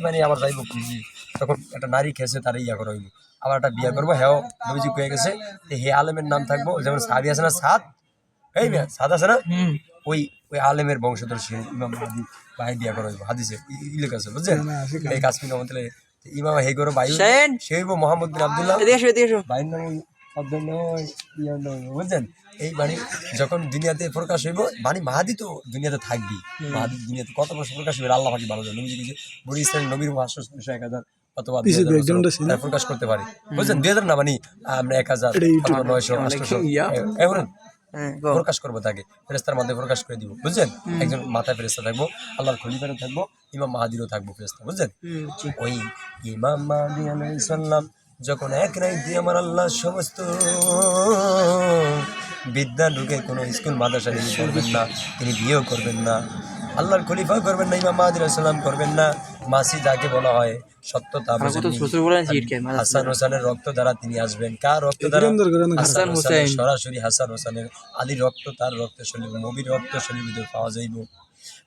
মানে আমার যাইব খুঁজি তখন একটা নারী খেয়েছে তার ইয়া করা হইব আবার একটা বিয়ে করবো হ্যাঁ নবীজি কয়ে গেছে হে আলেমের নাম থাকবো যেমন সাহাবি আছে না সাদ এই মেয়ে সাদ আছে না ওই ওই আলেমের বংশধর সে ইমাম মাহাদি ভাই বিয়া করা হইব হাদিসে ইলেক আছে বুঝছেন এই কাশ্মীর মতলে ইমাম হে করো ভাই সে হইব মোহাম্মদ বিন আব্দুল্লাহ ভাইয়ের নাম বুঝছেন এই বাণী যখন দুনিয়াতে প্রকাশ হইব বাণী মাহাদি তো দুনিয়াতে থাকবি মাহাদি দুনিয়াতে কত বছর প্রকাশ হইবে আল্লাহ পাকি ভালো জানে নবী কিছু বড়ি ইসলাম নবীর 500 অথবা প্রকাশ করতে পারি বুঝছেন 2000 না মানে আমরা 1000 অথবা 900 800 এখন প্রকাশ করবো তাকে ফেরেস্তার মাধ্যমে প্রকাশ করে দিব বুঝছেন একজন মাথায় ফেরেস্তা থাকবো আল্লাহর খলিফারও থাকবো ইমাম মাহাদিরও থাকবো ফেরেস্তা বুঝছেন ওই ইমাম মাহাদি আলাইহিস সালাম যখন এক রাতে আমার আল্লাহ সমস্ত বিদ্যা ঢুকে কোনো স্কুল মাদ্রাসা তিনি করবেন না তিনি বিয়েও করবেন না আল্লাহর খলিফাও করবেন না ইমাম মাহাদি আলাইহিস সালাম করবেন না মাসি যাকে বলা হয় সত্যতা হাসান হোসেনের রক্ত দ্বারা তিনি আসবেন কার রক্ত দ্বারা হাসান হোসেন সরাসরি হাসান হোসেনের আলীর রক্ত তার রক্ত শরীর নবীর রক্ত শরীর পাওয়া যাইব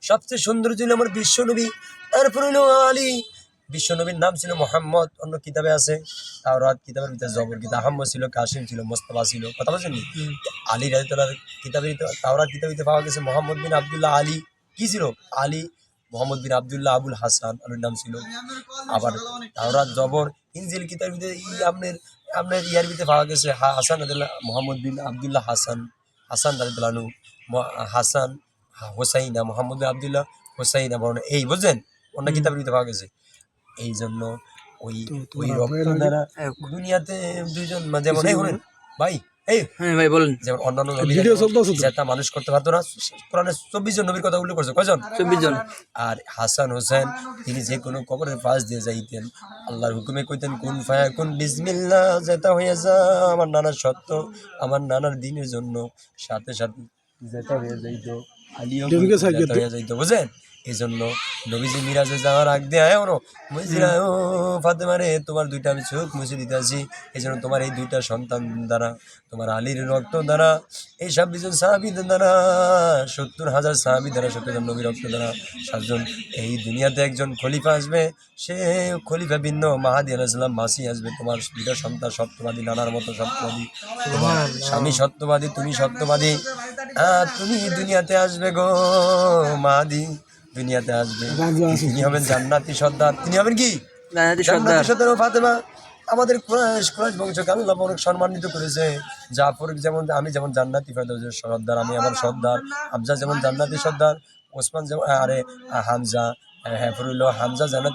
সবচেয়ে সুন্দর ছিল আমার বিশ্বনবী তারপর হলো আলী বিশ্বনবীর নাম ছিল মোহাম্মদ অন্য কিতাবে আছে তাওরাত কিতাবের ভিতরে জবর কিতাব আহমদ ছিল কাসিম ছিল মোস্তফা ছিল কথা বলছেন আলী রাদিয়াল্লাহু কিতাবে তাওরাত কিতাবে পাওয়া গেছে মোহাম্মদ বিন আব্দুল্লাহ আলী কি ছিল আলী মোহাম্মদ বিন আব্দুল্লাহ আবুল হাসান আলীর নাম ছিল আবার তাওরাত জবর ইনজিল কিতাবের ভিতরে আপনার আপনার ইয়ার ভিতরে পাওয়া গেছে হাসান রাদিয়াল্লাহ মোহাম্মদ বিন আব্দুল্লাহ হাসান হাসান রাদিয়াল্লাহু হাসান হোসাইনা মোহাম্মদ বিন আব্দুল্লাহ হোসাইনা বর্ণ এই বুঝছেন অন্য কিতাবের ভিতরে পাওয়া গেছে এই জন্য ওই ওই রক্ত দ্বারা দুনিয়াতে দুইজন যেমন এই ভাই এই ভাই বলেন যেমন অন্যান্য যেটা মানুষ করতে পারতো না কোরআনে 24 জন নবীর কথা উল্লেখ করছে কয়জন 24 জন আর হাসান হোসেন তিনি যে কোনো কবরের পাশ দিয়ে যাইতেন আল্লাহর হুকুমে কইতেন কুন ফায়াকুন বিসমিল্লাহ যেটা হয়ে যা আমার নানার সত্য আমার নানার দিনের জন্য সাথে সাথে যেটা হয়ে যাইতো আলিও হয়ে যাইতো বুঝেন এই জন্য নবীজি মিরাজে যাওয়ার আগ দিয়ে আয়ো বুঝিরা ও ফাতেমা রে তোমার দুইটা আমি চোখ মুছে দিতে আসি এই জন্য তোমার এই দুইটা সন্তান দ্বারা তোমার আলীর রক্ত দ্বারা এই 26 জন সাহাবীদের দ্বারা 70,000 সাহাবী দ্বারা 70 জন নবীর রক্ত দ্বারা 7 জন এই দুনিয়াতে একজন খলিফা আসবে সে খলিফা ভিন্ন মাহাদি আলাইহিস সালাম মাসি আসবে তোমার দুইটা সন্তান সত্যবাদী নানার মতো সত্যবাদী তোমার স্বামী সত্যবাদী তুমি সত্যবাদী তুমি দুনিয়াতে আসবে গো মাহাদি দুনিয়াতে আসবে তিনি হবেন জান্নাতি সর্দার তিনি হবেন কি জান্নাতি সর্দার ও ফাতেমা আমাদের কুরাইশ বংশকে আল্লাহ অনেক সম্মানিত করেছে জাফর যেমন আমি যেমন জান্নাতি সর্দার আমি আমার সর্দার হামজা যেমন জান্নাতি সর্দার ওসমান যেমন আরে হামজা হ্যাঁ হামজা জান্নাতি